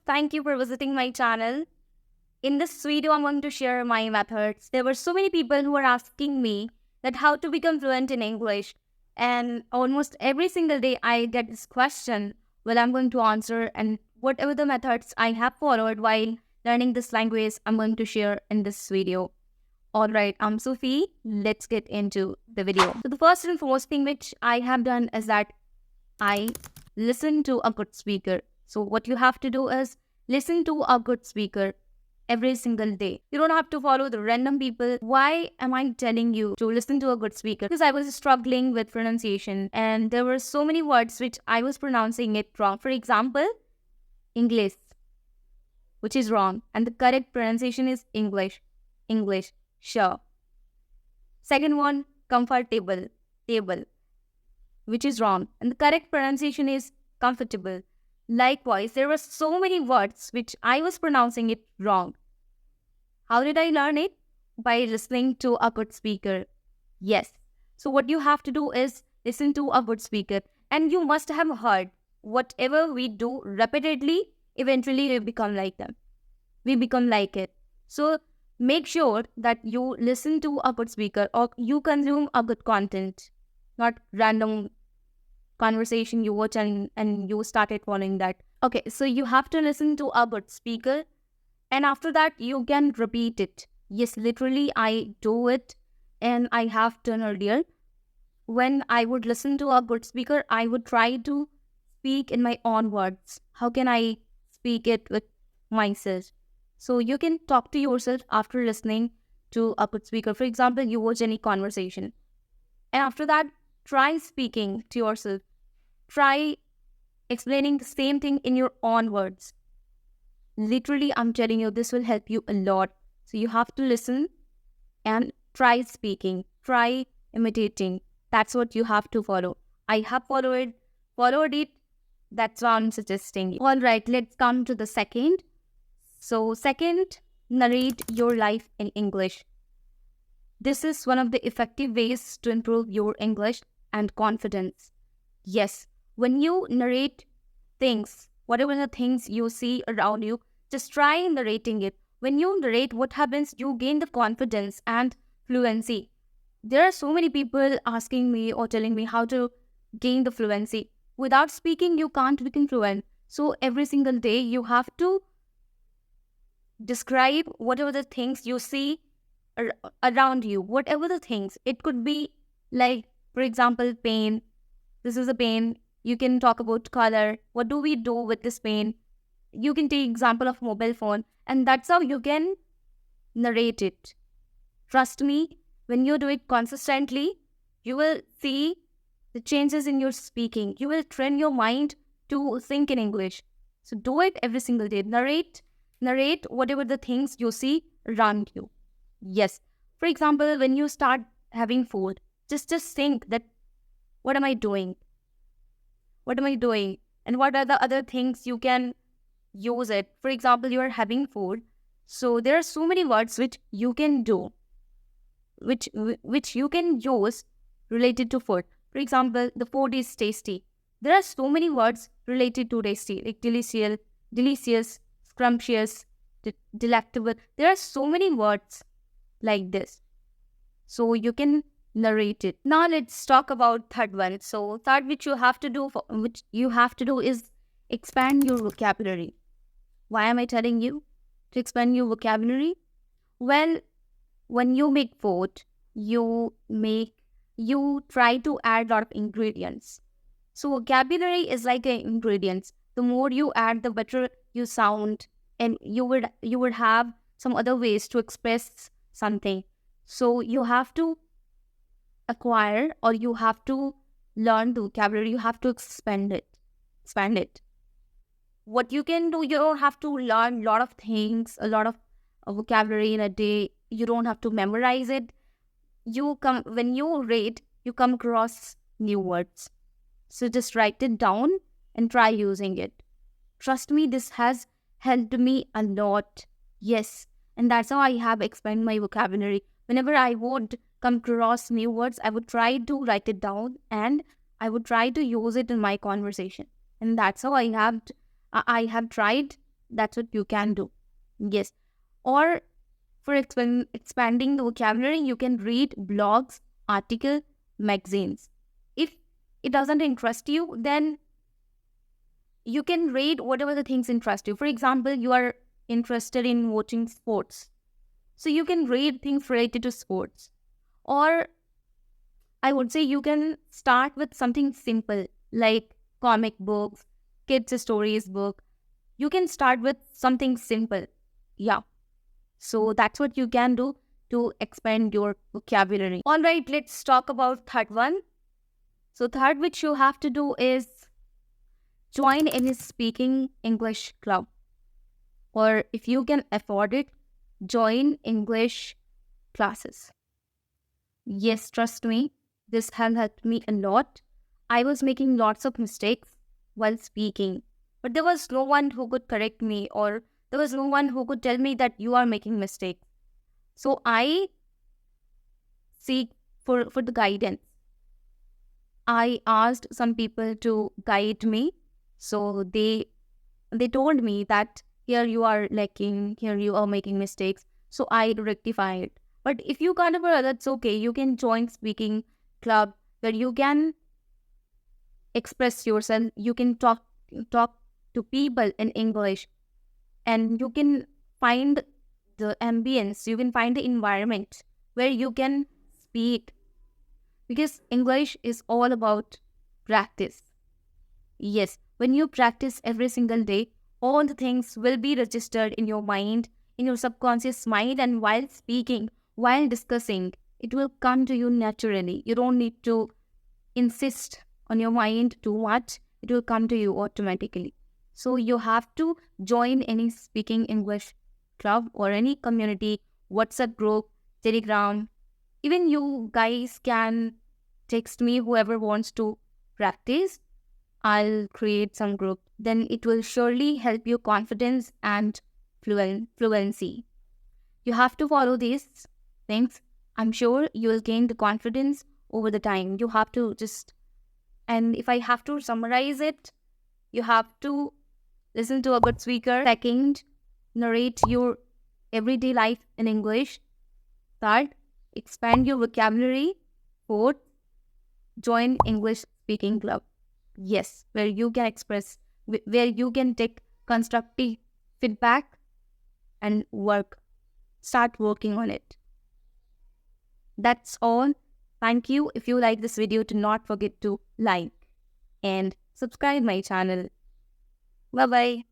Thank you for visiting my channel. In this video, I'm going to share my methods. There were so many people who were asking me that how to become fluent in English. And almost every single day I get this question. Well, I'm going to answer, and whatever the methods I have followed while learning this language, I'm going to share in this video. Alright, I'm Sufi. Let's get into the video. So the first and foremost thing which I have done is that I listen to a good speaker. So what you have to do is listen to a good speaker every single day. You don't have to follow the random people. Why am I telling you to listen to a good speaker? Because I was struggling with pronunciation and there were so many words which I was pronouncing it wrong. For example, English, which is wrong, and the correct pronunciation is English. English, sure. Second one, comfortable, table, which is wrong, and the correct pronunciation is comfortable. Likewise, there were so many words which I was pronouncing it wrong. How did I learn it? By listening to a good speaker. Yes. So what you have to do is listen to a good speaker. And you must have heard whatever we do repeatedly, eventually we become like them. We become like it. So make sure that you listen to a good speaker or you consume a good content, not random conversation you watch and you started following that. Okay, so you have to listen to a good speaker and after that you can repeat it. Yes, literally I do it and I have done earlier. When I would listen to a good speaker, I would try to speak in my own words. How can I speak it with myself? So you can talk to yourself after listening to a good speaker. For example, you watch any conversation and after that try speaking to yourself. Try explaining the same thing in your own words. Literally, I'm telling you, this will help you a lot. So you have to listen and try speaking. Try imitating. That's what you have to follow. I have followed it. That's what I'm suggesting. All right, let's come to the second. So second, narrate your life in English. This is one of the effective ways to improve your English and confidence. Yes, when you narrate things, whatever the things you see around you, just try narrating it. When you narrate, what happens? You gain the confidence and fluency. There are so many people asking me or telling me how to gain the fluency. Without speaking, you can't become fluent. So every single day, you have to describe whatever the things you see around you, whatever the things. It could be like, for example, pain. This is a pain. You can talk about color. What do we do with this pain? You can take example of mobile phone, and that's how you can narrate it. Trust me, when you do it consistently, you will see the changes in your speaking. You will train your mind to think in English. So do it every single day. Narrate whatever the things you see around you. Yes. For example, when you start having food, just think that, what am I doing? What am I doing? And what are the other things you can use it? For example, you are having food. So there are so many words which you can do, which you can use related to food. For example, the food is tasty. There are so many words related to tasty, like delicious, scrumptious, delectable. There are so many words like this. So you can narrate it. Now let's talk about third one. So third which you have to do is expand your vocabulary. Why am I telling you to expand your vocabulary? Well, when you make food, you try to add a lot of ingredients. So vocabulary is like an ingredients. The more you add, the better you sound, and you would have some other ways to express something. So you have to acquire, or you have to learn the vocabulary. You have to expand it. What you can do, you don't have to learn a lot of things, a lot of vocabulary in a day. You don't have to memorize it. When you read, you come across new words. So just write it down and try using it. Trust me, this has helped me a lot. Yes. And that's how I have expanded my vocabulary. Whenever I would come across new words, I would try to write it down and I would try to use it in my conversation. And that's how I have tried That's what you can do. Yes. Or for expanding the vocabulary, you can read blogs, articles, magazines. If it doesn't interest you, then you can read whatever the things interest you. For example, you are interested in watching sports, so you can read things related to sports. Or I would say you can start with something simple like comic books, kids stories book. You can start with something simple. Yeah. So that's what you can do to expand your vocabulary. All right, let's talk about third one. So third which you have to do is join any speaking English club, or if you can afford it, join English classes. Yes, trust me, this has helped me a lot. I was making lots of mistakes while speaking, but there was no one who could correct me, or there was no one who could tell me that you are making mistakes. So I seek for the guidance. I asked some people to guide me. So they told me that here you are lacking, here you are making mistakes. So I rectify it. But if you can't afford, that's okay. You can join speaking club where you can express yourself. You can talk to people in English, and you can find the ambience. You can find the environment where you can speak, because English is all about practice. Yes, when you practice every single day, all the things will be registered in your mind, in your subconscious mind, and while speaking, while discussing, it will come to you naturally. You don't need to insist on your mind too much, it will come to you automatically. So you have to join any speaking English club or any community, WhatsApp group, Telegram. Even you guys can text me, whoever wants to practice. I'll create some group. Then it will surely help your confidence and fluency. You have to follow these things. I'm sure you will gain the confidence over the time. You have to just, and if I have to summarize it, you have to listen to a good speaker. Second, narrate your everyday life in English. Third, expand your vocabulary. Fourth, join English speaking club. Yes, where you can express, where you can take constructive feedback and start working on it. That's all. Thank you. If you like this video, do not forget to like and subscribe my channel. Bye bye.